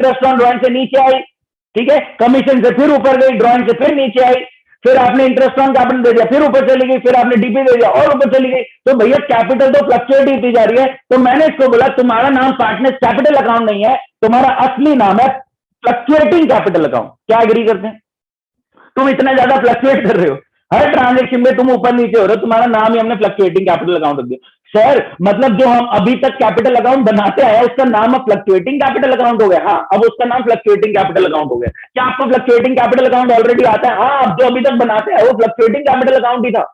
Interest on drawing से नीचे आई, ठीक है, कमीशन से फिर ऊपर गई, ड्राइंग से फिर नीचे आई, फिर आपने इंटरेस्ट ऑन कैपिटल दे दिया, फिर ऊपर चली गई, फिर आपने डीपी दे दिया और ऊपर चली गई। तो भैया कैपिटल तो फ्लक्चुएट होती जा रही है। तो मैंने इसको बोला तुम्हारा नाम पार्टनर्स कैपिटल अकाउंट नहीं है, तुम्हारा असली नाम है फ्लक्चुएटिंग कैपिटल अकाउंट। क्या एग्री करते हैं? तुम इतना ज्यादा फ्लक्चुएट कर रहे हो, हर ट्रांजेक्शन में तुम ऊपर नीचे हो रहे हो, तुम्हारा नाम ही हमने फ्लक्चुएटिंग कैपिटल अकाउंट रख दिया। सर मतलब जो हम अभी तक कैपिटल अकाउंट बनाते आए उसका नाम अब फ्लक्चुएटिंग कैपिटल अकाउंट हो गया। हाँ, अब उसका नाम फ्लक्चुएटिंग कैपिटल अकाउंट हो गया। क्या आपको फ्लक्चुएटिंग कैपिटल अकाउंट ऑलरेडी आता है? हाँ, अब जो अभी तक बनाते हैं वो फ्लक्चुएटिंग कैपिटल अकाउंट ही था।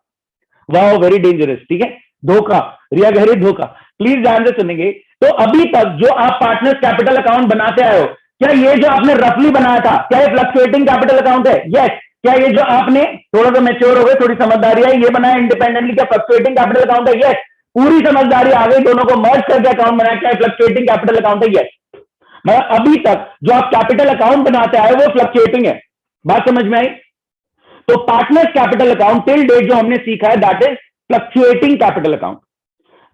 वाह, वेरी डेंजरस। ठीक है, धोखा, रिया गहरी धोखा। प्लीज ध्यान से सुनेंगे। तो अभी तक जो आप पार्टनर्स कैपिटल अकाउंट बनाते आए हो, क्या ये जो आपने रफली बनाया था, क्या ये फ्लक्चुएटिंग कैपिटल अकाउंट है? यस। क्या ये जो आपने थोड़ा सा मैच्योर हो गए, थोड़ी समझदारी आई, ये बनाया इंडिपेंडेंटली, क्या फ्लक्चुएटिंग कैपिटल अकाउंट है? यस। पूरी समझदारी आ गई, दोनों को मर्ज करके अकाउंट बनाया, क्या फ्लक्चुएटिंग कैपिटल अकाउंट है? यस। मतलब अभी तक जो आप कैपिटल अकाउंट बनाते आए वो फ्लक्चुएटिंग है। बात समझ में आई? तो partners capital account till date जो हमने सीखा है that is fluctuating capital account.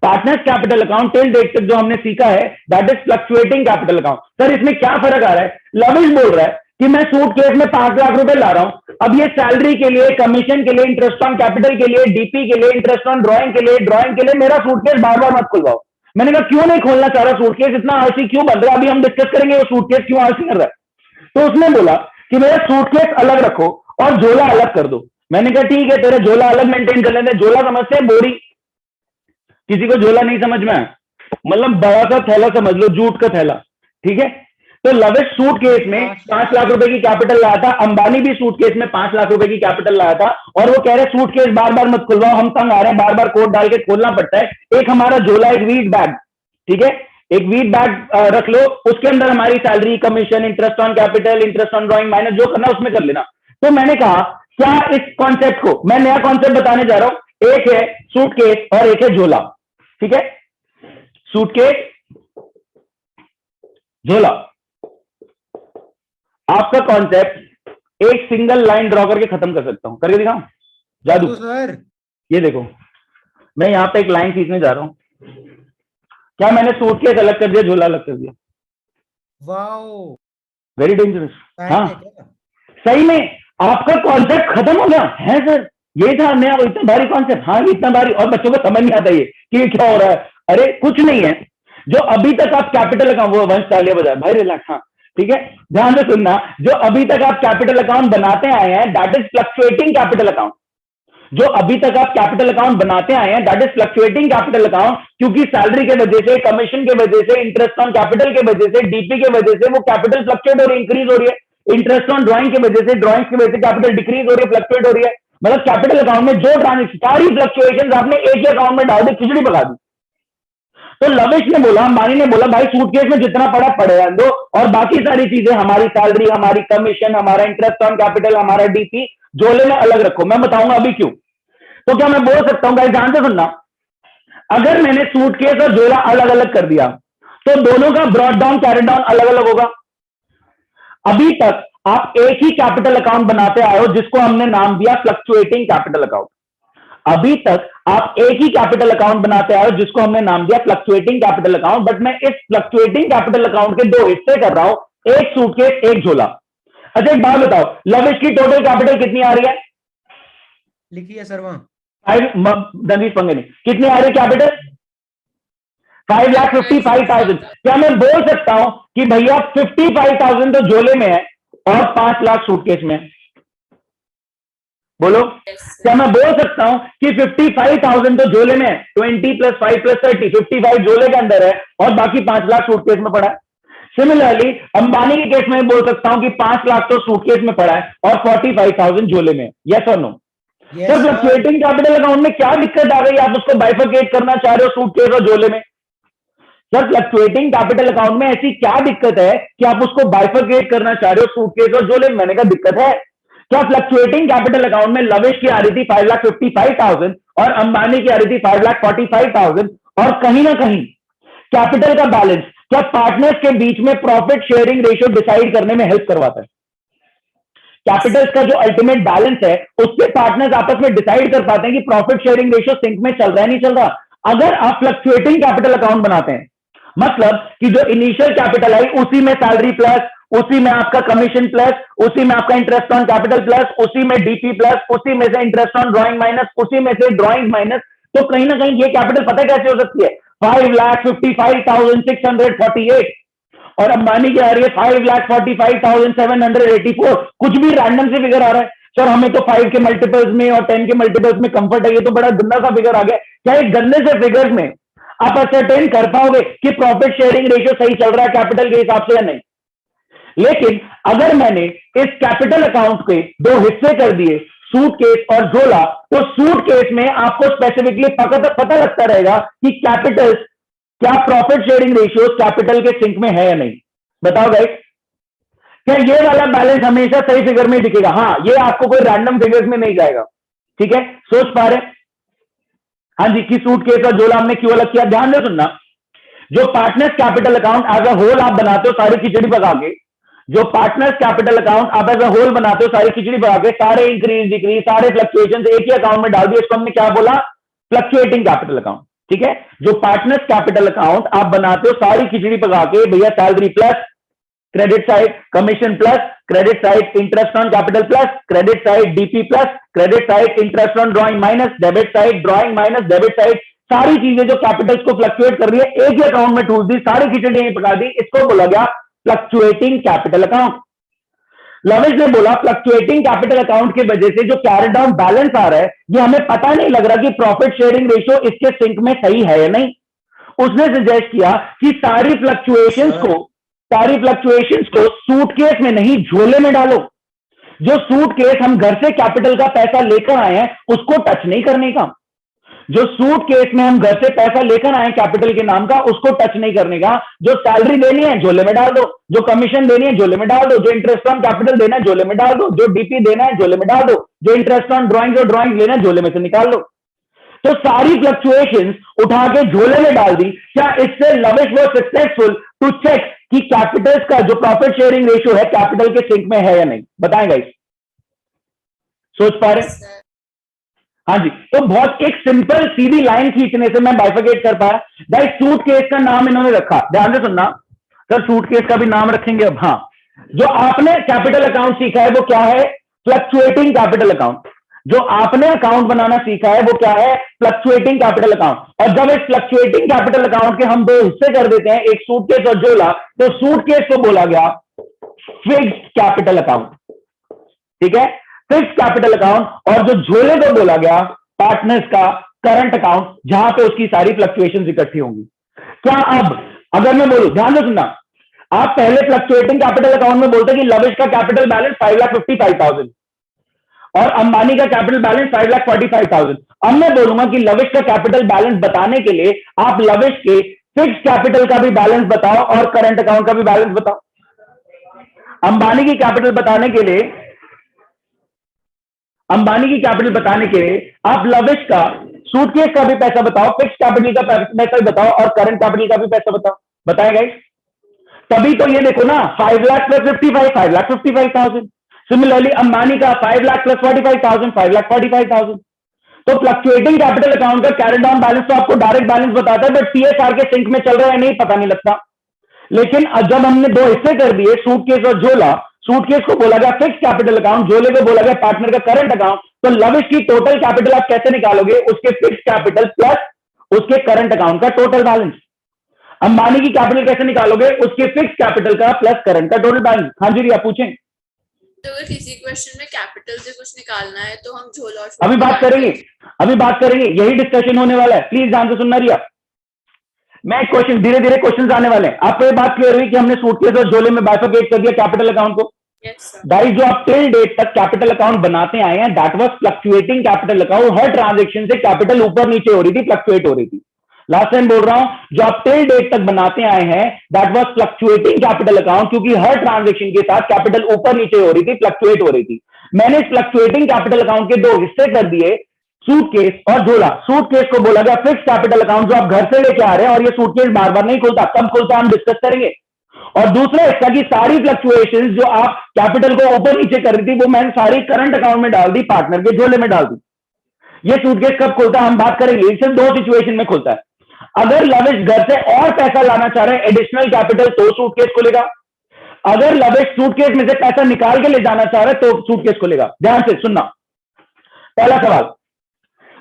Partners capital account till date तक जो हमने सीखा है that is fluctuating capital account. Sir इसमें क्या फर्क आ रहा है? लविश बोल रहा है कि मैं सूटकेस में 5 लाख रुपए ला रहा हूं, अब ये सैलरी के लिए, कमीशन के लिए, इंटरेस्ट ऑन कैपिटल के लिए, डीपी के लिए, इंटरेस्ट ऑन ड्राइंग के लिए, ड्राइंग के लिए मेरा सूटकेस बार बार मत खुलवाओ। मैंने कहा क्यों नहीं खोलना चाह रहा सूटकेस, इतना आलसी क्यों बन रहा है? अभी हम डिस्कस करेंगे वो सूटकेस क्यों आलसी कर रहा है। तो उसने बोला कि मेरा सूटकेस अलग रखो और झोला अलग कर दो। मैंने कहा ठीक है, तेरा झोला अलग मेंटेन कर लेते। झोला समझते हैं बोरी, किसी को झोला नहीं समझ में आया, मतलब बड़ा सा थैला समझ लो, जूट का थैला। ठीक है, तो लविश सूटकेस में 5 लाख रुपए की कैपिटल लाया था, अंबानी भी सूटकेस में 5 लाख रुपए की कैपिटल लाया था, और वो कह रहे सूटकेस बार बार मत खुलवाओ, हम तंग आ रहे हैं, बार बार कोड डाल के खोलना पड़ता है। एक हमारा झोला, एक वीट बैग, ठीक है, एक वीट बैग रख लो, उसके अंदर हमारी salary, commission, interest on capital, interest on drawing, minus जो करना उसमें कर लेना। तो मैंने कहा क्या इस कॉन्सेप्ट को, मैं नया कॉन्सेप्ट बताने जा रहा हूं, एक है सूटकेस और एक है झोला। ठीक है, सूटकेस, झोला। आपका कॉन्सेप्ट एक सिंगल लाइन ड्रॉ करके खत्म कर सकता हूं, करके दिखाऊं? जादू सर, ये देखो, मैं यहां पे एक लाइन खींचने जा रहा हूं, क्या मैंने सूटकेस अलग कर दिया, झोला अलग कर दिया? Wow, very dangerous. हाँ, सही में आपका कॉन्सेप्ट खत्म हो गया है सर, ये था नया, इतना भारी कॉन्सेप्ट। हाँ, इतना भारी, और बच्चों को समझ नहीं आता ये कि ये क्या हो रहा है। अरे कुछ नहीं है, जो अभी तक आप कैपिटल अकाउंट, वो वंश तालिया बजाए भाई, रिलैक्स। हाँ ठीक है, ध्यान से सुनना, जो अभी तक आप कैपिटल अकाउंट बनाते आए हैं that is fluctuating capital account. जो अभी तक आप कैपिटल अकाउंट बनाते आए हैं that is fluctuating capital account, क्योंकि सैलरी के वजह से, कमीशन के वजह से, इंटरेस्ट ऑन कैपिटल के वजह से, डीपी के वजह से वो कैपिटल फ्लक्चुएट हो रही है, इंक्रीज हो रही है। इंटरेस्ट ऑन ड्राइंग की वजह से, ड्राइंग की वजह से कैपिटल डिक्रीज हो रही है, फ्लक्चुएट हो रही है। मतलब कैपिटल अकाउंट में जो ट्रांजेक्शन, सारी फ्लक्चुएशन आपने एक ही अकाउंट में डाल दी, खिचड़ी पका दी। तो लविश ने बोला, अंबानी ने बोला भाई सूटकेस में जितना पड़ा पड़े दो, और बाकी सारी चीजें, हमारी सैलरी, हमारी कमीशन, हमारा इंटरेस्ट ऑन कैपिटल, हमारा डीपी, झोले में अलग रखो। मैं बताऊंगा अभी क्यों। तो क्या मैं बोल सकता हूं भाई, ध्यान से सुनना, अगर मैंने सूटकेस और झोला अलग अलग कर दिया तो दोनों का ब्रॉड डाउन, कैरी डाउन अलग अलग होगा। अभी तक आप एक ही कैपिटल अकाउंट बनाते आए हो जिसको हमने नाम दिया फ्लक्चुएटिंग कैपिटल अकाउंट। अभी तक आप एक ही कैपिटल अकाउंट बनाते आए हो जिसको हमने नाम दिया फ्लक्चुएटिंग कैपिटल अकाउंट, बट मैं इस फ्लक्चुएटिंग कैपिटल अकाउंट के 2 हिस्से कर रहा हूं, एक सूटकेस, एक झोला। अच्छा एक बात बताओ, लविश की टोटल कैपिटल कितनी आ रही है? लिखिए सर, वहां 5 पंगे नहीं, कितनी आ रही है कैपिटल? 5,55,000। क्या मैं बोल सकता हूं कि भैया 55,000 तो झोले में है और 5 लाख सूटकेस में है? बोलो, क्या मैं बोल सकता हूं कि 55,000 तो झोले में है, 20 + 5 + 30, 55 झोले के अंदर है और बाकी 5 लाख सूटकेस में पड़ा है? सिमिलरली अंबानी के केस में बोल सकता हूं कि 5 लाख तो सूटकेस में पड़ा है और 45,000 झोले में। यस और no? Sir fluctuating capital account में क्या दिक्कत आ गई? आप उसको बाइफरकेट करना चाह रहे हो सूटकेस और झोले में। सर फ्लक्चुएटिंग कैपिटल अकाउंट में ऐसी क्या दिक्कत है कि आप उसको बाइफरकेट करना चाह रहे हो सूटकेस और झोले में? मैंने कहा दिक्कत है। क्या फ्लक्चुएटिंग कैपिटल अकाउंट में लविश की आ रही थी 5,55,000 और अंबानी की आ रही थी 5,45,000, और कहीं ना कहीं कैपिटल का बैलेंस क्या पार्टनर्स के बीच में प्रॉफिट शेयरिंग रेशियो डिसाइड करने में हेल्प करवाता है? कैपिटल्स का जो अल्टीमेट बैलेंस है उससे पार्टनर्स आपस में डिसाइड कर पाते हैं कि प्रॉफिट शेयरिंग रेशियो सिंक में चल रहा है, नहीं चल रहा। अगर आप फ्लक्चुएटिंग कैपिटल अकाउंट बनाते हैं, मतलब कि जो इनिशियल कैपिटल आई उसी में सैलरी प्लस, उसी में आपका कमीशन प्लस, उसी में आपका इंटरेस्ट ऑन कैपिटल प्लस, उसी में डीपी प्लस, उसी में से इंटरेस्ट ऑन ड्राइंग माइनस, उसी में से ड्राइंग माइनस। तो कहीं ना कहीं ये कैपिटल पता कैसे हो सकती है? 5,55,648 और अंबानी की आ रही है 5,45,784। कुछ भी रैंडम से फिगर आ रहा है। सर हमें तो 5 के मल्टीपल्स में और 10 के मल्टीपल्स में कंफर्ट है, ये तो बड़ा गंदा सा फिगर आ गया। क्या एक गंदे से फिगर्स में आप असरटेन कर पाओगे कि प्रॉफिट शेयरिंग रेशियो सही चल रहा है कैपिटल के हिसाब से या नहीं? लेकिन अगर मैंने इस कैपिटल अकाउंट के दो हिस्से कर दिए, सूटकेस और झोला, तो सूटकेस में आपको स्पेसिफिकली पता लगता रहेगा कि कैपिटल क्या प्रॉफिट शेयरिंग रेशियो कैपिटल के सिंक में है या नहीं। बताओ गाइस, क्या ये वाला बैलेंस हमेशा सही फिगर में दिखेगा? हाँ, ये आपको कोई रैंडम फिगर्स में नहीं जाएगा। ठीक है, सोच पा रहे? हाँ जी, कि सूटकेस और झोला हमने क्यों अलग किया? ध्यान दे सुनना, जो partners capital account as a whole आप बनाते हो सारी खिचड़ी पका के, जो पार्टनर्स कैपिटल अकाउंट आप एज अ होल बनाते हो सारी खिचड़ी पका के, सारे इंक्रीज डिक्रीज सारे फ्लक्चुएशन एक ही अकाउंट में डाल दिए, इसको हमने क्या बोला? Fluctuating capital account. ठीक है, जो पार्टनर्स कैपिटल अकाउंट आप बनाते हो सारी खिचड़ी पका के, भैया salary plus credit side commission plus, credit side interest on capital plus, credit side DP plus, credit side interest on drawing minus, debit side drawing minus debit side, सारी चीजें जो कैपिटल्स को फ्लक्चुएट कर रही है एक ही अकाउंट में ठूस दी, सारी खिचड़ी पका दी, इसको बोला गया फ्लक्चुएटिंग कैपिटल अकाउंट। लविश ने बोला फ्लक्चुएटिंग कैपिटल अकाउंट की वजह से जो कैरी डाउन बैलेंस आ रहा है, ये हमें पता नहीं लग रहा कि प्रॉफिट शेयरिंग रेशियो इसके सिंक में सही है या नहीं। उसने सजेस्ट किया कि सारी फ्लक्चुएशंस को सूटकेस में नहीं झोले में डालो। जो सूटकेस हम घर से कैपिटल का पैसा लेकर आए हैं उसको टच नहीं करने का, जो सूटकेस में हम घर से पैसा लेकर आए कैपिटल के नाम का उसको टच नहीं करने का। जो सैलरी देनी है झोले में डाल दो, जो कमीशन देनी है झोले में डाल दो, जो इंटरेस्ट ऑन कैपिटल देना है झोले में डाल दो, जो डीपी देना है झोले में डाल दो, जो इंटरेस्ट ऑन ड्राइंग लेना है झोले में से निकाल दो। तो सारी फ्लक्चुएशंस उठा के झोले में डाल दी। क्या इससे Lavish was successful to check कि कैपिटल्स का जो प्रॉफिट शेयरिंग रेशियो है कैपिटल के सिंक में है या नहीं? बताएं गाइस, सोच पा रहे? हाँ जी, तो बहुत एक सिंपल सीधी लाइन खींचने से मैं बाइफिकेट कर पाया। गाइस सूटकेस का नाम इन्होंने रखा, ध्यान से सुनना सर, सूटकेस का भी नाम रखेंगे अब। हाँ, जो आपने कैपिटल अकाउंट सीखा है वो क्या है? Fluctuating capital account. जो आपने अकाउंट बनाना सीखा है वो क्या है? Fluctuating capital account. और जब इस फ्लक्चुएटिंग कैपिटल अकाउंट के हम दो हिस्से कर देते हैं, एक सूटकेस और झोला, तो सूटकेस को बोला गया फिक्स्ड कैपिटल अकाउंट। ठीक है, फिक्स्ड कैपिटल अकाउंट। और जो झोले को बोला गया पार्टनर्स का करंट अकाउंट, जहां पे उसकी सारी फ्लक्चुएशन इकट्ठी होंगी। क्या अब अगर मैं बोलूं, ध्यान से सुनना, आप पहले फ्लक्चुएटिंग कैपिटल अकाउंट में बोलते कि लविश का कैपिटल बैलेंस 5,55,000 और अंबानी का कैपिटल बैलेंस 5,45,000। अब मैं बोलूंगा कि लविश का कैपिटल बैलेंस बताने के लिए आप लविश के फिक्स कैपिटल का भी बैलेंस बताओ और करंट अकाउंट का भी बैलेंस बताओ। अंबानी की कैपिटल बताने के लिए आप लविश का सूटकेस का भी पैसा बताओ, फिक्स कैपिटल का पैसा भी बताओ और करंट कैपिटल का भी पैसा बताओ। बताएगा तभी तो ये देखो ना, 5 लाख प्लस 55, 5,55,000। सिमिलरली अंबानी का 5 लाख प्लस 45,000, 5,45,000। तो फ्लक्चुएटिंग कैपिटल अकाउंट का कैरी डाउन बैलेंस तो आपको डायरेक्ट बैलेंस बताता है, बट टीएसआर के सिंक में चल रहा है नहीं पता नहीं लगता। लेकिन जब हमने दो हिस्से कर दिए, सूटकेस और झोला, सूटकेस को बोला गया फिक्स कैपिटल अकाउंट, झोले को बोला गया पार्टनर का करंट अकाउंट, तो लविश की टोटल कैपिटल आप कैसे निकालोगे? उसके फिक्स कैपिटल प्लस उसके करंट अकाउंट का टोटल बैलेंस। अंबानी की कैपिटल कैसे निकालोगे? उसके फिक्स कैपिटल का प्लस करंट का टोटल बैलेंस। हाँ जी रिया पूछें। तो अगर किसी क्वेश्चन में कैपिटल से कुछ निकालना है तो हम झोला और अभी बात करेंगे, यही डिस्कशन होने वाला है। प्लीज ध्यान से सुनना रिया, मैं क्वेश्चन धीरे धीरे क्वेश्चन आने वाले हैं। आपको ये बात क्लियर हुई कि हमने सूटकेस और झोले में बाइफरकेट कर दिया कैपिटल अकाउंट को। गाइस जो आप टिल डेट तक कैपिटल अकाउंट बनाते आए हैं, that was fluctuating capital account. Her transaction से कैपिटल ऊपर नीचे हो रही थी, फ्लक्चुएट हो रही थी। लास्ट टाइम बोल रहा हूं, जो आप टिल डेट तक बनाते आए हैं that was fluctuating capital account, क्योंकि हर ट्रांजेक्शन के साथ कैपिटल ऊपर नीचे हो रही थी, फ्लक्चुएट हो रही थी। मैंने इस फ्लक्चुएटिंग कैपिटल अकाउंट के दो हिस्से कर दिए, सूटकेस और झोला। सूटकेस को बोला गया फिक्स कैपिटल अकाउंट, जो आप घर से लेके आ रहे हैं और ये सूटकेस बार बार नहीं खुलता, कब खुलता हम डिस्कस करेंगे। और दूसरा हिस्सा की सारी फ्लक्चुएशंस जो आप कैपिटल को ऊपर नीचे कर रही थी, वो मैंने सारी करंट अकाउंट में डाल दी, पार्टनर के झोले में डाल दी। ये सूटकेस कब खुलता है हम बात करेंगे, सिर्फ दो सिचुएशन में खुलता है। अगर लविश घर से और पैसा लाना चाह रहे हैं एडिशनल कैपिटल तो सूटकेस खुलेगा। अगर लविश सूटकेस में से पैसा निकाल के ले जाना चाह रहे हैं तो सूटकेस खुलेगा। ध्यान से सुनना। पहला सवाल,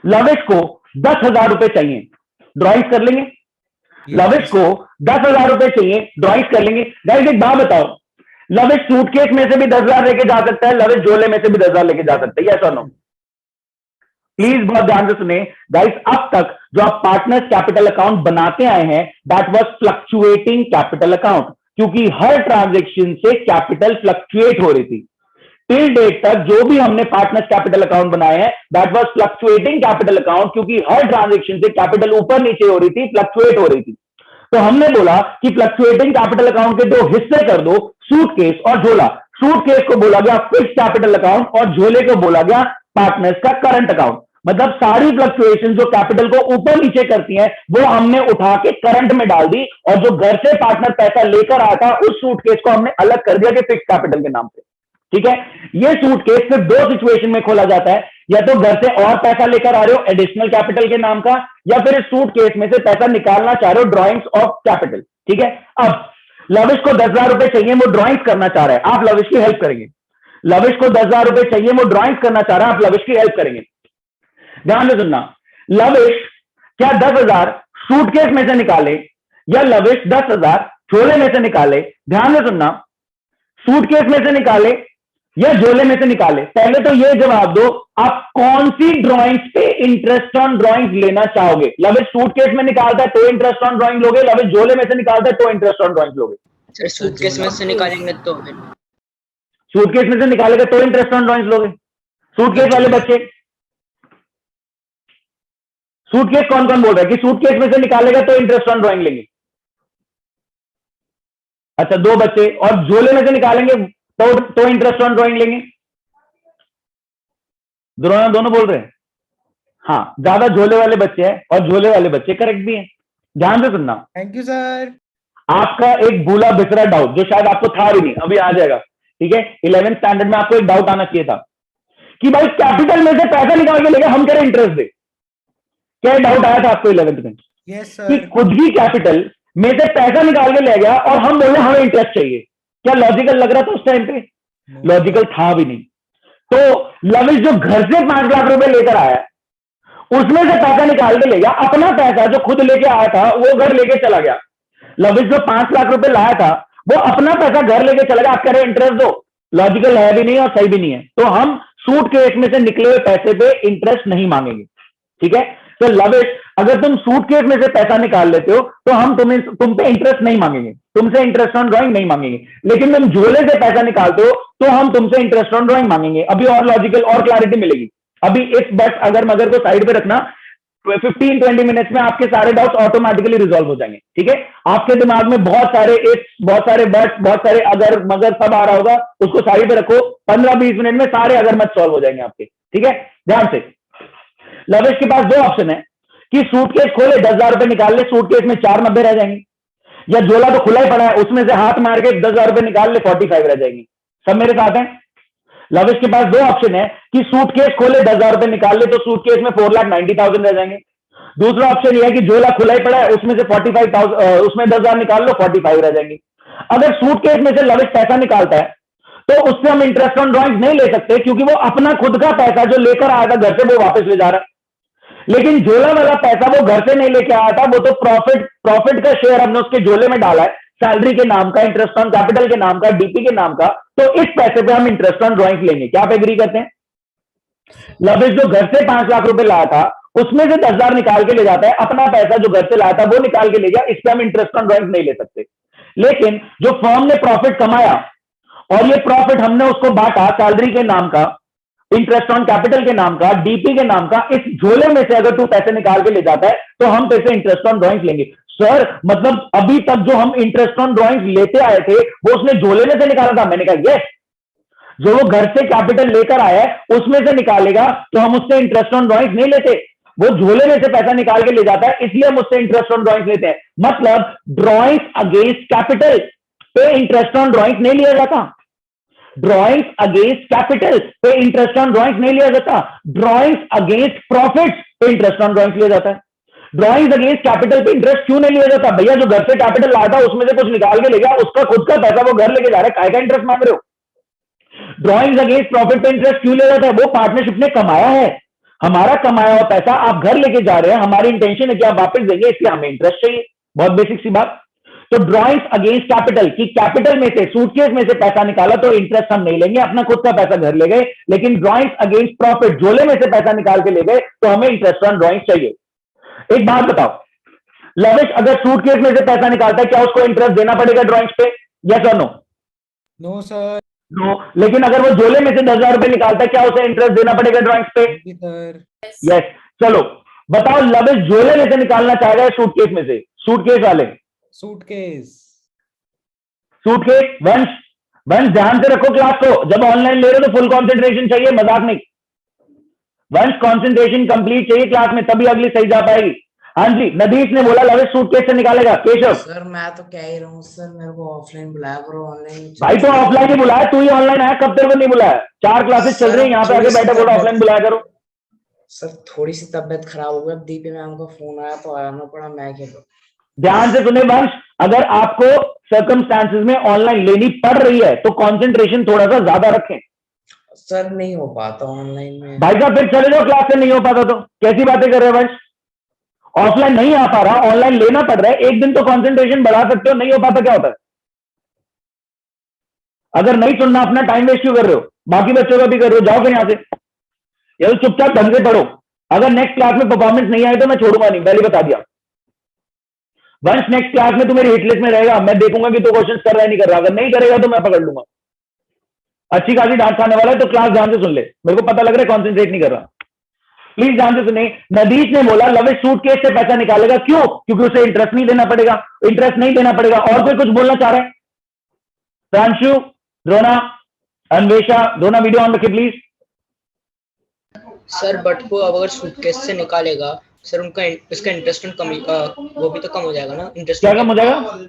लविश को 10,000 रुपए चाहिए, ड्राइंग कर लेंगे। लविश को 10,000 रुपए चाहिए, ड्राइंग कर लेंगे। गाइस एक बात बताओ, लविश सूटकेस में से भी 10,000 लेके जा सकता है, लविश झोले में से भी 10,000 लेके जा सकता है, यस और नो? प्लीज बहुत ध्यान से सुने गाइस। अब तक जो आप पार्टनर्स कैपिटल अकाउंट बनाते आए हैं that was fluctuating capital account, क्योंकि हर ट्रांजैक्शन से कैपिटल फ्लक्चुएट हो रही थी। टिल डेट तक जो भी हमने पार्टनर्स कैपिटल अकाउंट बनाए हैं that was fluctuating capital account, क्योंकि हर ट्रांजैक्शन से कैपिटल ऊपर नीचे हो रही थी, फ्लक्चुएट हो रही थी। तो हमने बोला कि फ्लक्चुएटिंग कैपिटल अकाउंट के दो हिस्से कर दो, सूटकेस और झोला। सूटकेस को बोला गया फिक्स्ड कैपिटल अकाउंट और झोले को बोला गया पार्टनर्स का करंट अकाउंट। मतलब सारी फ्लक्चुएशन जो कैपिटल को ऊपर नीचे करती हैं वो हमने उठा के करंट में डाल दी, और जो घर से पार्टनर पैसा लेकर आया था उस सूटकेस को हमने अलग कर दिया कि फिक्स्ड कैपिटल के नाम पे। ठीक है, ये सूटकेस सिर्फ दो सिचुएशन में खोला जाता है, या तो घर से और पैसा लेकर आ रहे हो एडिशनल कैपिटल के नाम का, या फिर इस सूटकेस में से पैसा निकालना चाह रहे हो ड्रॉइंग्स ऑफ कैपिटल। ठीक है, अब लविश को 10,000 रुपए चाहिए, वो ड्रॉइंग्स करना चाह रहा है, आप लविश की हेल्प करेंगे। लविश को 10,000 रुपए चाहिए, वो ड्रॉइंग्स करना चाह रहा है, आप लविश की हेल्प करेंगे। ध्यान से सुनना, लविश क्या 10,000 सूटकेस में से निकाले या लविश 10,000 झोले में से निकाले? ध्यान से सुनना, सूटकेस में से निकाले या झोले में से निकाले? पहले तो ये जवाब दो, आप कौन सी ड्राइंग्स पे इंटरेस्ट ऑन ड्राइंग लेना चाहोगे? लविश सूटकेस में निकालता है तो इंटरेस्ट ऑन ड्राइंग लोगे, लविश झोले में से निकालता है तो इंटरेस्ट ऑन ड्राइंग लोगे? सर सूटकेस में से निकालेंगे तो सूटकेस में से निकालेगा तो इंटरेस्ट ऑन ड्राइंग लोगे। सूटकेस वाले बच्चे, सूटकेस कौन कौन बोल रहा है कि सूटकेस में से निकालेगा तो इंटरेस्ट ऑन ड्राइंग लेंगे? अच्छा, दो बच्चे। और झोले में से निकालेंगे तो इंटरेस्ट ऑन ड्राइंग लेंगे? दोनों बोल रहे हैं। हाँ, ज्यादा झोले वाले बच्चे हैं और झोले वाले बच्चे करेक्ट भी हैं। ध्यान से सुनना। Thank you sir. आपका एक भूला बिसरा डाउट जो शायद आपको था भी नहीं, अभी आ जाएगा। ठीक है, 11th स्टैंडर्ड में आपको एक डाउट आना चाहिए था कि भाई कैपिटल में से पैसा निकाल के लेगा, हम कह रहे इंटरेस्ट दे। क्या डाउट आया था आपको 11th में? यस कि सर। कुछ भी कैपिटल में से पैसा निकाल के ले गया और हम बोले हमें इंटरेस्ट चाहिए। क्या लॉजिकल लग रहा था उस टाइम पे? लॉजिकल था भी नहीं। तो लविश जो घर से 5 लाख रुपए लेकर आया उसमें से पैसा निकाल के ले गया, अपना पैसा जो खुद लेके आया था वो घर लेके चला गया। लविश जो 5 लाख रुपए लाया था वो अपना पैसा घर लेके चला गया, आप कह रहे इंटरेस्ट दो। लॉजिकल है भी नहीं और सही भी नहीं है। तो हम सूटकेस में से निकले हुए पैसे पे इंटरेस्ट नहीं मांगेंगे। ठीक है, तो लविश अगर तुम सूटकेस में से पैसा निकाल लेते हो तो हम तुम पे इंटरेस्ट नहीं मांगेंगे, तुमसे इंटरेस्ट ऑन ड्राइंग नहीं मांगेंगे। लेकिन तुम झोले से पैसा निकालते हो तो हम तुमसे इंटरेस्ट ऑन ड्राइंग मांगेंगे। अभी और लॉजिकल और क्लैरिटी मिलेगी। अभी इस बट अगर मगर को साइड पे रखना, 15-20 मिनट्स में आपके सारे डाउट्स ऑटोमेटिकली रिजॉल्व हो जाएंगे। ठीक है, आपके दिमाग में बहुत सारे इफ्स, बहुत सारे बट्स, बहुत सारे अगर मगर सब आ रहा होगा, उसको साइड पे रखो। 15-20 मिनट में सारे अगर मत सॉल्व हो जाएंगे आपके। ठीक है, ध्यान से। लविश के पास दो ऑप्शन है कि सूटकेस खोले 10,000 रुपए निकाल ले, सूटकेस में 4 90 रह जाएंगे, या झोला तो खुला ही पड़ा है उसमें से हाथ मार के 10,000 रुपए निकाल ले, 45 रह जाएंगे। सब मेरे साथ हैं? लविश के पास दो ऑप्शन है कि सूटकेस खोले 10,000 रुपए निकाल ले तो सूटकेस में 4,90,000 रह जाएंगे। दूसरा ऑप्शन यह है कि झोला खुला ही पड़ा है उसमें से 45,000 उसमें 10,000 निकाल लो, 45 रह जाएंगे। अगर सूटकेस में से लविश पैसा निकालता है तो उससे हम इंटरेस्ट ऑन ड्राइंग नहीं ले सकते, क्योंकि वो अपना खुद का पैसा जो लेकर आया था घर से वो वापस ले जा रहा है। लेकिन झोला वाला पैसा वो घर से नहीं लेके आया था, वो तो प्रॉफिट का शेयर हमने उसके झोले में डाला है, सैलरी के नाम का, इंटरेस्ट ऑन कैपिटल के नाम का, डीपी के नाम का। तो इस पैसे पे हम इंटरेस्ट ऑन ड्राइंग लेंगे। क्या आप एग्री करते हैं? लविश जो घर से 5 लाख रुपए लाया था उसमें से 10,000 निकाल के ले जाता है, अपना पैसा जो घर से लाया था वो निकाल के ले गया, इस पे हम इंटरेस्ट ऑन ड्राइंग नहीं ले सकते। लेकिन जो फर्म ने प्रॉफिट कमाया और ये प्रॉफिट हमने उसको बांटा सैलरी के नाम का, इंटरेस्ट ऑन कैपिटल के नाम का, डीपी के नाम का, इस झोले में से अगर तू पैसे निकाल के ले जाता है तो हम पैसे इंटरेस्ट ऑन ड्राइंग लेंगे। सर मतलब अभी तक जो हम इंटरेस्ट ऑन ड्राइंग लेते आए थे वो उसने झोले में से निकाला था। मैंने कहा यस, जो वो घर से कैपिटल लेकर आया है उसमें से निकालेगा तो हम उससे इंटरेस्ट ऑन ड्राइंग नहीं लेते। वो झोले में से पैसा निकाल के ले जाता है इसलिए हम उससे इंटरेस्ट ऑन ड्राइंग लेते हैं। मतलब ड्राइंग्स अगेंस्ट कैपिटल पे इंटरेस्ट ऑन ड्राइंग नहीं लिया जाता। ड्राइंग्स अगेंस्ट कैपिटल पे इंटरेस्ट ऑन ड्राइंग्स नहीं लिया जाता। ड्राइंग्स अगेंस्ट प्रॉफिट्स पे इंटरेस्ट ऑन ड्राइंग्स लिया जाता है। ड्रॉइंग्स अगेंस्ट कैपिटल पे इंटरेस्ट क्यों नहीं लिया जाता? भैया जो घर से कैपिटल लाया था उसमें से कुछ निकाल के ले गया, उसका खुद का पैसा वो घर लेके जा रहा है, काय का इंटरेस्ट मांग रहे हो? ड्रॉइंग्स अगेंस्ट प्रॉफिट पे इंटरेस्ट क्यों लिया जाता है? वो पार्टनरशिप ने कमाया है, हमारा कमाया हुआ पैसा आप घर लेके जा रहे हैं, हमारी इंटेंशन है कि आप वापस देंगे, इसलिए हमें इंटरेस्ट चाहिए। बहुत बेसिक सी बात। तो ड्रॉइंग्स अगेंस्ट कैपिटल की कैपिटल में से, सूटकेस में से पैसा निकाला तो इंटरेस्ट हम नहीं लेंगे, अपना खुद का पैसा घर ले गए। लेकिन ड्रॉइंग्स अगेंस्ट प्रॉफिट, झोले में से पैसा निकाल के ले गए तो हमें इंटरेस्ट ऑन ड्रॉइंग्स चाहिए। एक बात बताओ, लविश अगर सूटकेस में से पैसा निकालता है क्या उसको इंटरेस्ट देना पड़ेगा ड्रॉइंग्स पे? यस और नो? No sir. नो। लेकिन अगर वो झोले में से 10,000 रुपए निकालता है क्या उसे इंटरेस्ट देना पड़ेगा ड्रॉइंग्स पे? Sir yes. चलो बताओ, लविश झोले में से निकालना चाहेगा या सूटकेस में से? सूटकेस वाले। सूटकेस। सूटकेस। वंश ध्यान से रखो क्लास को, जब ऑनलाइन ले रहे हो तो फुल कंसंट्रेशन चाहिए, मजाक नहीं। वंश कंसंट्रेशन कंप्लीट चाहिए क्लास में, तभी अगली सही जा पाएगी। हाँ जी, नदीश ने बोला लविश सूटकेस से निकालेगा। केशव? सर मैं तो कह ही रहा हूँ सर, मेरे को ऑफलाइन बुलाया करो, ऑनलाइन भाई तो ऑफलाइन ही बुलाया, तू ही ऑनलाइन आया, कब तेरे को नहीं बुलाया? 4 क्लासेस चल रही है यहाँ पे, आगे बैठे बोलो ऑफलाइन बुलाया करो। सर थोड़ी सी तबीयत खराब हो गई, दीपी मैम का फोन आया तो आना पड़ा, मैं क्या करूं। ध्यान से सुने वंश, अगर आपको सर्कमस्टांसेस में ऑनलाइन लेनी पड़ रही है तो कंसंट्रेशन थोड़ा सा ज्यादा रखें। सर नहीं हो पाता ऑनलाइन में। भाई साहब फिर चले जाओ, क्लास से नहीं हो पाता तो कैसी बातें कर रहे हो वंश? ऑफलाइन नहीं आ पा रहा, ऑनलाइन लेना पड़ रहा है, एक दिन तो कंसंट्रेशन बढ़ा सकते हो, नहीं हो पाता क्या होता है? अगर नहीं सुनना अपना टाइम वेस्ट क्यों कर रहे हो? बाकी बच्चों का भी कर रहे हो, जाओ फिर यहां से, या तो चुपचाप ढंग से पढ़ो। अगर नेक्स्ट क्लास में परफॉर्मेंस नहीं आई तो मैं छोड़ूंगा नहीं, पहले बता दिया। वंश नेक्स्ट क्लास में तू मेरी हिटलिस्ट में रहेगा, मैं देखूंगा कि तू क्वेश्चंस कर रहा है नहीं कर रहा, अगर नहीं करेगा तो मैं पकड़ लूंगा। अच्छी खासी डांट खाने वाला है तो क्लास ध्यान से सुन ले, मेरे को पता लग रहा है कॉन्सेंट्रेट नहीं कर रहा। प्लीज ध्यान से सुने, नदीश ने बोला लविश सूटकेस से पैसा निकालेगा, क्यों? क्योंकि उसे इंटरेस्ट नहीं देना पड़ेगा, इंटरेस्ट नहीं देना पड़ेगा। और कोई कुछ बोलना चाह रहा है? प्रांशु, द्रोणा, अन्वेषा, दोनों वीडियो ऑन रखे प्लीज। सर बट को अब अगर सूटकेस से निकालेगा सर उनका इसका इंटरेस्ट वो भी तो कम हो जाएगा ना? इंटरेस्ट क्या कम हो जाएगा?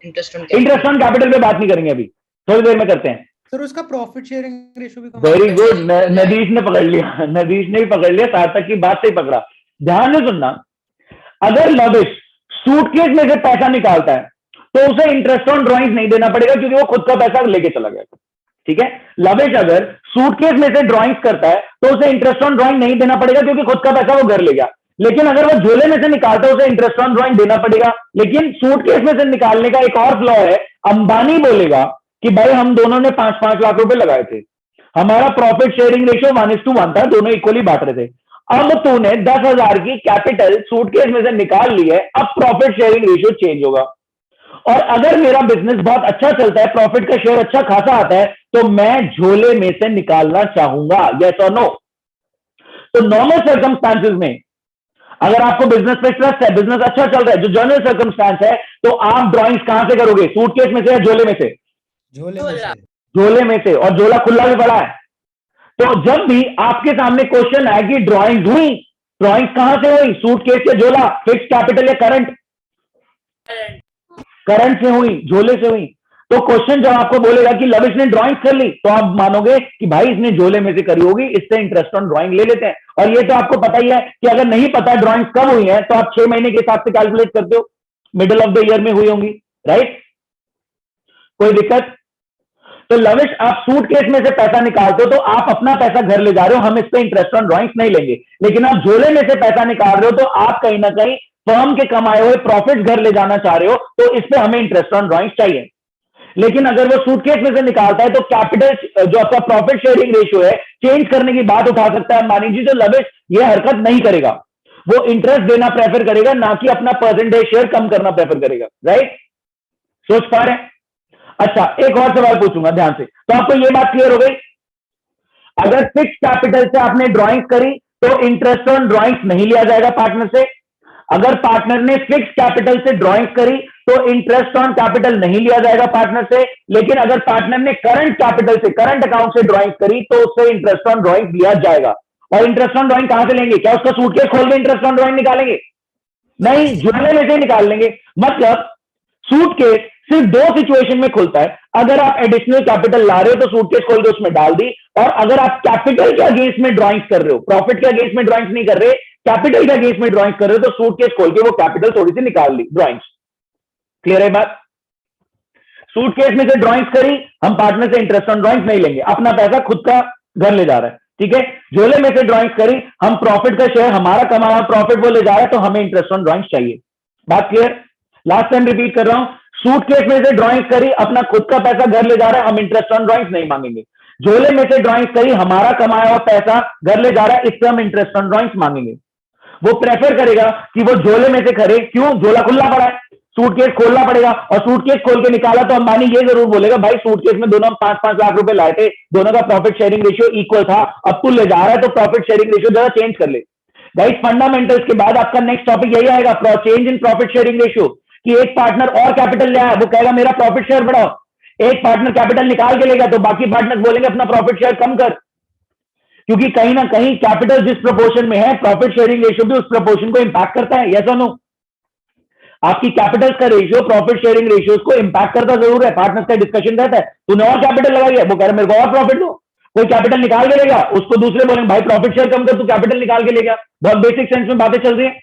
इंटरेस्ट ऑन कैपिटल पे बात नहीं करेंगे अभी, थोड़ी देर में करते हैं। सर उसका प्रॉफिट शेयरिंग रेशियो भी कम। वेरी गुड, नदीश ने पकड़ लिया, नदीश ने भी पकड़ लिया, सार्थक की बात से ही पकड़ा। ध्यान से सुनना, अगर लविश सूटकेस में से पैसा निकालता है तो उसे इंटरेस्ट ऑन ड्रॉइंग्स नहीं देना पड़ेगा क्योंकि वो खुद का पैसा लेके चला गया। ठीक है, लविश अगर सूटकेस में से ड्रॉइंग्स करता है तो उसे इंटरेस्ट ऑन ड्रॉइंग नहीं देना पड़ेगा क्योंकि खुद का पैसा वो घर ले गया। लेकिन अगर वो झोले में से निकालता है उसे इंटरेस्ट ऑन ड्रॉइंग देना पड़ेगा। लेकिन सूटकेस में से निकालने का एक और फ्लॉ है, अंबानी बोलेगा कि भाई हम दोनों ने 5-5 लाख रुपए लगाए थे, हमारा प्रॉफिट शेयरिंग रेशियो 1:1 था, दोनों इक्वली बांट रहे थे। अब तूने 10,000 की कैपिटल सूटकेस में से निकाल ली है, अब प्रॉफिट शेयरिंग रेशियो चेंज होगा। और अगर मेरा बिजनेस बहुत अच्छा चलता है, प्रॉफिट का शेयर अच्छा खासा आता है, तो मैं झोले में से निकालना चाहूंगा। यस और नो? तो नॉर्मल सर्कमस्टांसेस में अगर आपको बिजनेस पे ट्रस्ट है, बिजनेस अच्छा चल रहा है, जो जनरल सर्कमस्टांस है, तो आप ड्रॉइंग्स कहां से करोगे? सूटकेस में से या झोले में से? झोले में से। झोले में से, और झोला खुला भी पड़ा है। तो जब भी आपके सामने क्वेश्चन आए कि ड्रॉइंग्स हुई, ड्रॉइंग्स कहां से हुई? सूटकेस या झोला? फिक्स कैपिटल या करंट? करंट से हुई, झोले से हुई। तो क्वेश्चन जब आपको बोलेगा कि लविश ने ड्राइंग कर ली, तो आप मानोगे कि भाई इसने झोले में से करी होगी, इससे इंटरेस्ट ऑन ड्राइंग ले लेते हैं। और ये तो आपको पता ही है कि अगर नहीं पता ड्राइंग कब हुई है तो आप 6 महीने के हिसाब से कैलकुलेट करते हो, मिडिल ऑफ द ईयर में हुई होंगी, राइट? कोई दिक्कत? तो लविश आप सूटकेस में से पैसा निकालते हो तो आप अपना पैसा घर ले जा रहे हो, हम इस पे इंटरेस्ट ऑन ड्राइंग्स नहीं लेंगे। लेकिन आप झोले में से पैसा निकाल रहे हो तो आप कहीं ना कहीं फर्म के कमाए हुए प्रॉफिट घर ले जाना चाह रहे हो, तो इस पे हमें इंटरेस्ट ऑन ड्राइंग्स चाहिए। लेकिन अगर वो सूटकेस में से निकालता है तो कैपिटल जो आपका प्रॉफिट शेयरिंग रेशियो है चेंज करने की बात उठा सकता है मानी जी। तो लविश ये हरकत नहीं करेगा, वो इंटरेस्ट देना प्रेफर करेगा, ना कि अपना परसेंटेज शेयर कम करना प्रेफर करेगा, राइट? सोच पा रहे हैं? अच्छा, एक और सवाल पूछूंगा ध्यान से, तो आपको ये बात क्लियर हो गई? अगर फिक्स कैपिटल से आपने ड्राइंग्स करी तो इंटरेस्ट ऑन ड्राइंग्स नहीं लिया जाएगा पार्टनर से। अगर पार्टनर ने फिक्स कैपिटल से ड्राइंग्स करी तो इंटरेस्ट ऑन कैपिटल नहीं लिया जाएगा पार्टनर से। लेकिन अगर पार्टनर ने करंट कैपिटल से, करंट अकाउंट से ड्राइंग्स करी तो उससे इंटरेस्ट ऑन ड्राइंग्स लिया जाएगा। और इंटरेस्ट ऑन ड्राइंग कहां से लेंगे? क्या उसका सूटकेस खोल के इंटरेस्ट ऑन ड्राइंग निकालेंगे? नहीं, झोले में से निकाल लेंगे। मतलब सूटकेस सिर्फ दो सिचुएशन में खुलता है। अगर आप एडिशनल कैपिटल ला रहे हो तो सूटकेस खोल के उसमें डाल दी, और अगर आप कैपिटल के अगेंस्ट में ड्राइंग्स कर रहे हो, प्रॉफिट के अगेंस्ट में ड्राइंग्स नहीं कर रहे, कैपिटल के अगेंस्ट में ड्राइंग्स कर रहे हो, तो सूटकेस खोल के वो कैपिटल थोड़ी सी निकाल ली ड्राइंग्स। क्लियर है बात? सूटकेस में से ड्राइंग्स करी, हम पार्टनर से इंटरेस्ट ऑन ड्राइंग्स नहीं लेंगे, अपना पैसा खुद का घर ले जा रहा है, ठीक है। झोले में से ड्राइंग्स करी, हम प्रॉफिट का शेयर हमारा कमाया प्रॉफिट वो ले जा रहा है, तो हमें इंटरेस्ट ऑन ड्राइंग्स चाहिए। बात क्लियर? लास्ट टाइम रिपीट कर रहा हूं, सूटकेस में से ड्राइंग्स करी, अपना खुद का पैसा घर ले जा रहा है, हम इंटरेस्ट ऑन ड्राइंग्स नहीं मांगेंगे। झोले में से ड्राइंग्स करी, हमारा कमाया हुआ पैसा घर ले जा रहा है, इससे हम इंटरेस्ट ऑन ड्राइंग्स मांगेंगे। वो प्रेफर करेगा कि वो झोले में से करे, क्यों? झोला खुला पड़ा है, सूटकेस खोलना पड़ेगा, और सूटकेस खोल के निकाला तो अंबानी ये जरूर बोलेगा, भाई सूटकेस में दोनों 5-5 लाख रुपए लाए थे, दोनों का प्रॉफिट शेयरिंग रेशियो इक्वल था, अब तू ले जा रहा है तो प्रॉफिट शेयरिंग रेशियो जरा चेंज कर ले। गाइस फंडामेंटल्स के बाद आपका नेक्स्ट टॉपिक यही आएगा, change in profit sharing ratio, कि एक पार्टनर और कैपिटल ले आया, वो कहेगा मेरा प्रॉफिट शेयर बढ़ाओ, एक पार्टनर कैपिटल निकाल के लेगा तो बाकी पार्टनर बोलेंगे अपना प्रॉफिट शेयर कम कर, क्योंकि कहीं ना कहीं कैपिटल जिस प्रोपोर्शन में है, प्रॉफिट शेयरिंग रेशियो भी उस प्रोपोर्शन को इंपैक्ट करता है। यस और नो? आपकी कैपिटल का रेशियो प्रॉफिट शेयरिंग रेशियोज को इंपैक्ट करता जरूर है। पार्टनर्स का डिस्कशन रहता है, तूने और कैपिटल लगाई है, वो कह रहा है मेरे को और प्रॉफिट दो, कोई कैपिटल निकाल के लेगा, उसको दूसरे बोलेंगे भाई प्रॉफिट शेयर कम कर, तू कैपिटल निकाल के ले गया। बहुत बेसिक सेंस में बातें चल रही है।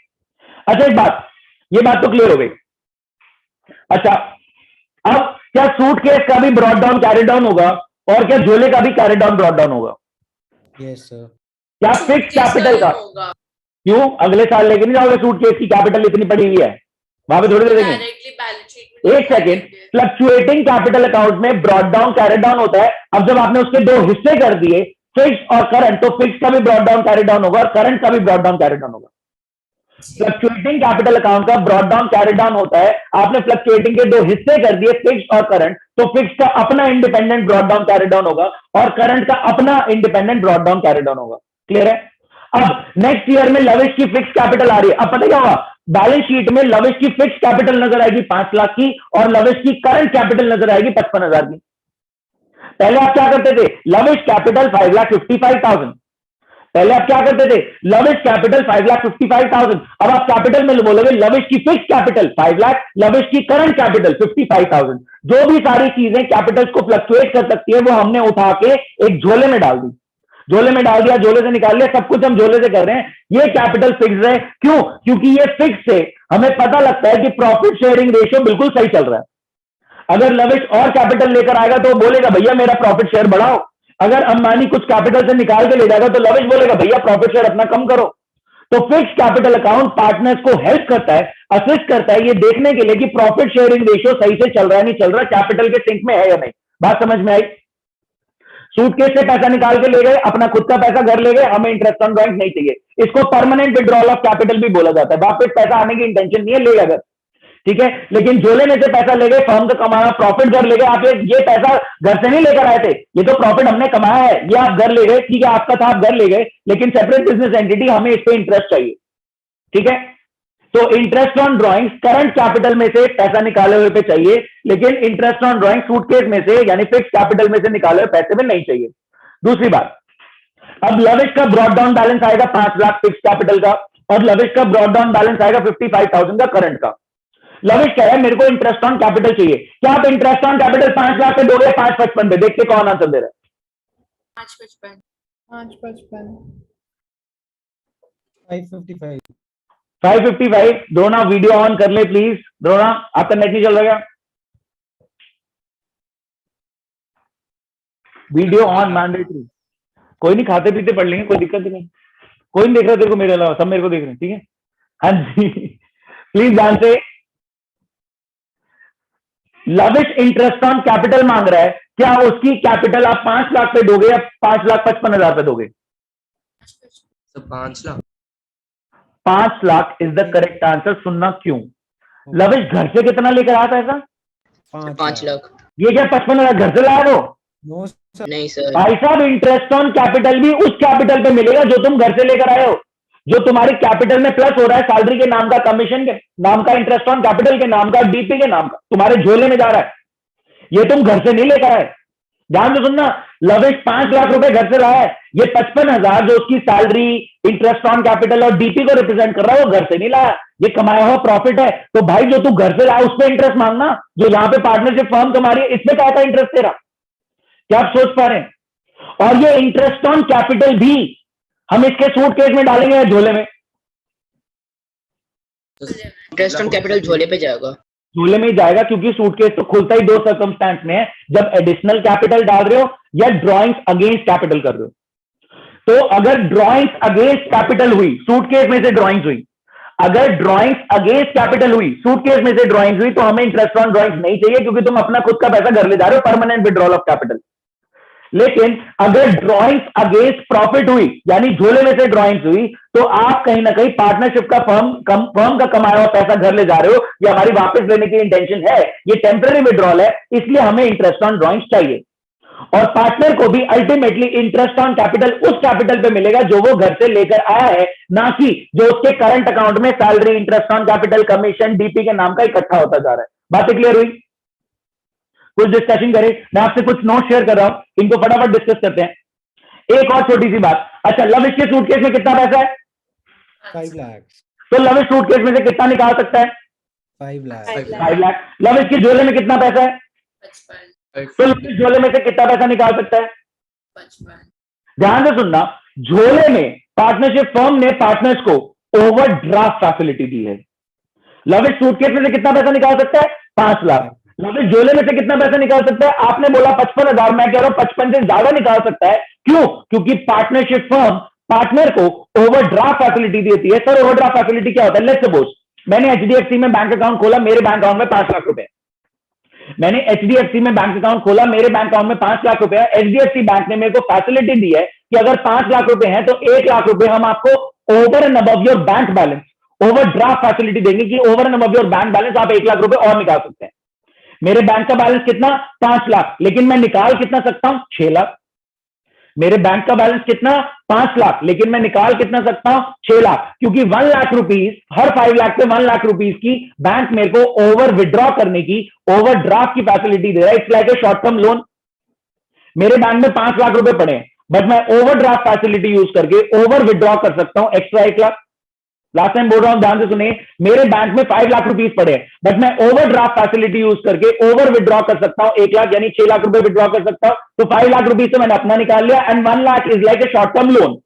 अच्छा एक बात, ये बात तो क्लियर हो गई। अच्छा अब क्या सूटकेस का भी ब्रॉड डाउन कैरी डाउन होगा, और क्या झोले का भी कैरी डाउन ब्रॉड डाउन होगा? Yes sir. क्या फिक्स कैपिटल का? क्यों? अगले साल लेके नहीं जाओगे सूटकेस की, कैपिटल इतनी पड़ी हुई है, वहां पे थोड़ी दे देंगे। एक सेकेंड, फ्लक्चुएटिंग कैपिटल अकाउंट में ब्रॉड डाउन कैरी डाउन होता है। अब जब आपने उसके दो हिस्से कर दिए, फिक्स और करंट, तो फिक्स का भी ब्रॉड डाउन कैरी डाउन होगा और करंट का भी ब्रॉड डाउन कैरी डाउन होगा। फ्लक्चुएटिंग कैपिटल अकाउंट का ब्रॉड डाउन कैरी डाउन होता है, आपने फ्लक्चुएटिंग के दो हिस्से कर दिए, फिक्स और करंट, तो फिक्स का अपना independent brought down carry down होगा और करंट का अपना independent brought down carry down होगा। क्लियर है? अब नेक्स्ट ईयर में लविश की फिक्स कैपिटल आ रही है। अब पता क्या होगा, बैलेंस शीट में लविश की फिक्स कैपिटल नजर आएगी 5 लाख की, और लविश की करंट कैपिटल नजर आएगी 55,000 की। पहले आप क्या करते थे? Lavish capital 5,55,000। पहले आप क्या करते थे? Lavish capital 5,55,000। अब आप कैपिटल में बोलोगे लविश की फिक्स कैपिटल 5 लाख, लविश की करंट कैपिटल 55,000। जो भी सारी चीजें कैपिटल्स को फ्लक्चुएट कर सकती है वो हमने उठा के एक झोले में डाल दी, झोले में डाल दिया, झोले से निकाल लिया, सब कुछ हम झोले से कर रहे हैं। ये कैपिटल फिक्स है, क्यों? क्योंकि ये फिक्स से हमें पता लगता है कि प्रॉफिट शेयरिंग रेशियो बिल्कुल सही चल रहा है। अगर लविश और कैपिटल लेकर आएगा तो बोलेगा भैया मेरा प्रॉफिट शेयर बढ़ाओ, अगर अंबानी कुछ कैपिटल से निकाल के ले जाएगा तो लविश बोलेगा भैया प्रॉफिट शेयर अपना कम करो। तो फिक्स कैपिटल अकाउंट पार्टनर्स को हेल्प करता है, असिस्ट करता है ये देखने के लिए कि प्रॉफिट शेयरिंग रेशियो सही से चल रहा है नहीं चल रहा, कैपिटल के सिंक में है या नहीं। बात समझ में आई? सूटकेस से पैसा निकाल के ले गए, अपना खुद का पैसा घर ले गए, हमें इंटरेस्ट ऑन ड्राइंग्स नहीं चाहिए। इसको परमानेंट विड्रॉल ऑफ कैपिटल भी बोला जाता है। वापस पैसा आने की इंटेंशन नहीं है, ले अगर, ठीक है, लेकिन झोले में से पैसा ले गए, फर्म का कमाया प्रॉफिट घर ले गए। आप ये पैसा घर से नहीं लेकर आए थे, ये तो प्रॉफिट हमने कमाया है, ये आप घर ले गए, ठीक है, आपका था, आप घर ले गए, लेकिन सेपरेट बिजनेस एंटिटी, हमें इस पे इंटरेस्ट चाहिए, ठीक है। तो interest on drawings current capital में से पैसा निकाले हुए पे चाहिए, लेकिन इंटरेस्ट ऑन ड्राइंग सूटकेस में से यानी फिक्स कैपिटल में से निकाले हुए पैसे में नहीं चाहिए। दूसरी बात, अब लविश का ब्रॉड डाउन बैलेंस आएगा 5 लाख फिक्स कैपिटल का, और लविश का ब्रॉड डाउन बैलेंस आएगा 55,000 का करंट का। लविश कह रहा है मेरे को इंटरेस्ट ऑन कैपिटल चाहिए। क्या आप इंटरेस्ट ऑन कैपिटल 5 लाख पे दोगे, 5,55 पे? देखते कौन आंसर दे रहा है। 5,55 555 555। द्रोणा वीडियो ऑन कर ले प्लीज। द्रोणा आपका नेट नहीं चल रहा क्या? Video on mandatory. कोई नहीं, खाते पीते पढ़ लेंगे, कोई दिक्कत नहीं। कोई नहीं देख रहा तेरे को मेरे अलावा, सब मेरे को देख रहे हैं, ठीक है। हाँ जी प्लीज ध्यान से। लविश इंटरेस्ट ऑन कैपिटल मांग रहा है, क्या उसकी कैपिटल आप 5 लाख पे दोगे या 5,55,000 पे दोगे? 5 lakh. 5 lakh is the correct answer. सुनना क्यों? लविश घर से कितना लेकर आता है? 5 लाख। ये क्या 55,000 घर से लाया? वो नो सर, नहीं सर। भाई साहब, इंटरेस्ट ऑन कैपिटल भी उस कैपिटल पे मिलेगा जो तुम घर से लेकर आए हो। जो तुम्हारी कैपिटल में प्लस हो रहा है, सैलरी के नाम का, कमीशन के नाम का, इंटरेस्ट ऑन कैपिटल के नाम का, डीपी के नाम का, तुम्हारे झोले में जा रहा है, ये तुम घर से नहीं लेकर आए। ध्यान से सुनना, लविश 5 लाख रुपए घर से लाया है, ये 55,000 जो उसकी सैलरी, इंटरेस्ट ऑन कैपिटल और डीपी को रिप्रेजेंट कर रहा है, वो घर से नहीं लाया, ये कमाया हुआ प्रॉफिट है। तो भाई जो तू घर से लाया उस पर इंटरेस्ट मांगना, जो यहां पे पार्टनरशिप फर्म कमा रही है इसमें क्या था इंटरेस्ट तेरा? क्या आप सोच पा रहे हैं? और ये इंटरेस्ट ऑन कैपिटल भी हम इसके सूटकेस में डालेंगे या झोले में? इंटरेस्ट ऑन कैपिटल झोले पे जाएगा। झोले में ही जाएगा, क्योंकि सूटकेस तो खुलता ही दो सर्कमस्टेंस में है, जब एडिशनल कैपिटल डाल रहे हो या ड्रॉइंग्स अगेंस्ट कैपिटल कर रहे हो। तो अगर ड्रॉइंग्स अगेंस्ट कैपिटल हुई, सूटकेस में से ड्रॉइंग्स हुई, अगर ड्रॉइंग्स अगेंस्ट कैपिटल हुई, सूटकेस में से ड्रॉइंग्स हुई, तो हमें इंटरेस्ट ऑन ड्रॉइंग्स नहीं चाहिए, क्योंकि तुम अपना खुद का पैसा घर ले जा रहे हो, परमानेंट विड्रॉल ऑफ कैपिटल। लेकिन अगर ड्रॉइंग्स अगेंस्ट प्रॉफिट हुई, यानी झोले में से ड्रॉइंग्स हुई, तो आप कहीं ना कहीं पार्टनरशिप का फर्म का कमाया हुआ पैसा घर ले जा रहे हो, ये हमारी वापस लेने की इंटेंशन है, ये टेम्पररी विड्रॉल है, इसलिए हमें इंटरेस्ट ऑन ड्रॉइंग्स चाहिए। और पार्टनर को भी अल्टीमेटली इंटरेस्ट ऑन कैपिटल उस कैपिटल पे मिलेगा जो वो घर से लेकर आया है, ना कि जो उसके करंट अकाउंट में salary, interest on capital, commission, DP के नाम का इकट्ठा होता जा रहा है। बातें क्लियर हुई? कुछ डिस्कशन करें, मैं आपसे कुछ नोट शेयर कर रहा हूं, इनको फटाफट डिस्कस करते हैं। एक और छोटी सी बात, अच्छा लविश के सूटकेस में कितना पैसा है? 5 lakhs. तो लविश सूटकेस में से कितना निकाल सकता है? 5 lakhs. 5 लाख। लविश के झोले में कितना पैसा है? 55 तो लविश झोले में से कितना पैसा निकाल सकता है? 55 ध्यान से सुनना, झोले में पार्टनरशिप फर्म ने पार्टनर्स को ओवरड्राफ्ट फैसिलिटी दी है। लविश सूटकेस में से कितना पैसा निकाल सकता है? 5 लाख। लविश झोले में से कितना पैसा निकाल सकता है? आपने बोला 55,000, मैं कह रहा हूं 55 से ज्यादा निकाल सकता है। क्यों? क्योंकि पार्टनरशिप फर्म पार्टनर को ओवरड्राफ्ट फैसिलिटी देती है। सर ओवरड्राफ्ट फैसिलिटी क्या होता है? लेट्स सपोज मैंने एचडीएफसी में बैंक अकाउंट खोला, मेरे बैंक अकाउंट में 5 लाख रुपए, मैंने एचडीएफसी में बैंक अकाउंट खोला, मेरे बैंक अकाउंट में 5 लाख रुपए है। एचडीएफसी बैंक ने मेरे को फैसिलिटी दी है कि अगर 5 लाख रुपए हैं तो 1 लाख रुपए हम आपको over and above your bank balance, overdraft facility देंगे कि over and above your bank balance आप 1 लाख रुपए और निकाल सकते हैं। मेरे बैंक का बैलेंस कितना? 5 लाख, लेकिन मैं निकाल कितना सकता हूं? 6 लाख। मेरे बैंक का बैलेंस कितना? 5 लाख, लेकिन मैं निकाल कितना सकता हूं? 6 लाख, क्योंकि 1 लाख रुपीज, हर 5 लाख पे 1 लाख रुपीज की बैंक मेरे को ओवर विड्रॉ करने की, ओवरड्राफ्ट की फैसिलिटी दे रहा है। It's like a short term loan. मेरे बैंक में 5 लाख रुपए पड़े हैं, बट मैं ओवरड्राफ्ट फैसिलिटी यूज करके ओवर विड्रॉ कर सकता हूं एक्स्ट्रा 1 लाख। लास्ट टाइम बोल रहा हूं, ध्यान से सुनिए, मेरे बैंक में 5 लाख रुपीज पड़े हैं, बट मैं ओवरड्राफ्ट फैसिलिटी यूज करके ओवर विड्रॉ कर सकता हूं 1 लाख, यानी 6 लाख रुपए विड्रॉ कर सकता हूं। तो 5 लाख रुपीज से मैंने अपना निकाल लिया, and 1 lakh is like a short term loan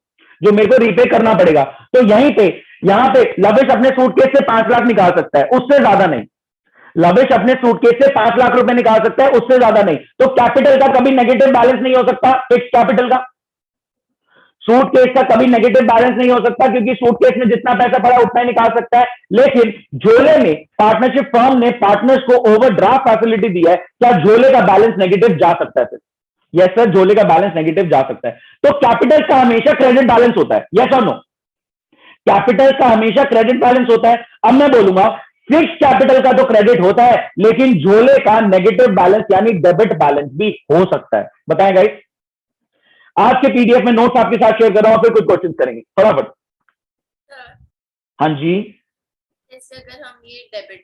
जो मेरे को रीपे करना पड़ेगा। तो यहीं पे, यहां पे लविश अपने सूटकेस से 5 लाख निकाल सकता है, उससे ज्यादा नहीं। लविश अपने सूटकेस से 5 लाख रुपए निकाल सकता है, उससे ज्यादा नहीं। तो कैपिटल का कभी नेगेटिव बैलेंस नहीं हो सकता, फिक्स कैपिटल का, सूटकेस का कभी नेगेटिव बैलेंस नहीं हो सकता, क्योंकि सूटकेस में जितना पैसा पड़ा उतना ही निकाल सकता है। लेकिन झोले में पार्टनरशिप फर्म ने पार्टनर्स को ओवरड्राफ्ट फैसिलिटी दी है, क्या झोले का बैलेंस नेगेटिव जा सकता है? यस सर, झोले का बैलेंस नेगेटिव जा सकता है। तो कैपिटल का हमेशा क्रेडिट बैलेंस होता है, यस और नो? कैपिटल का हमेशा क्रेडिट बैलेंस होता है। अब मैं बोलूंगा फिक्स कैपिटल का तो क्रेडिट होता है, लेकिन झोले का नेगेटिव बैलेंस यानी डेबिट बैलेंस भी हो सकता है। बताएं गाइस, आज के पीडीएफ में नोट्स आपके साथ शेयर कर रहा हूं, फिर कुछ क्वेश्चन करेंगे फटाफट। सर, हाँ जी, जैसे अगर हम ये डेबिट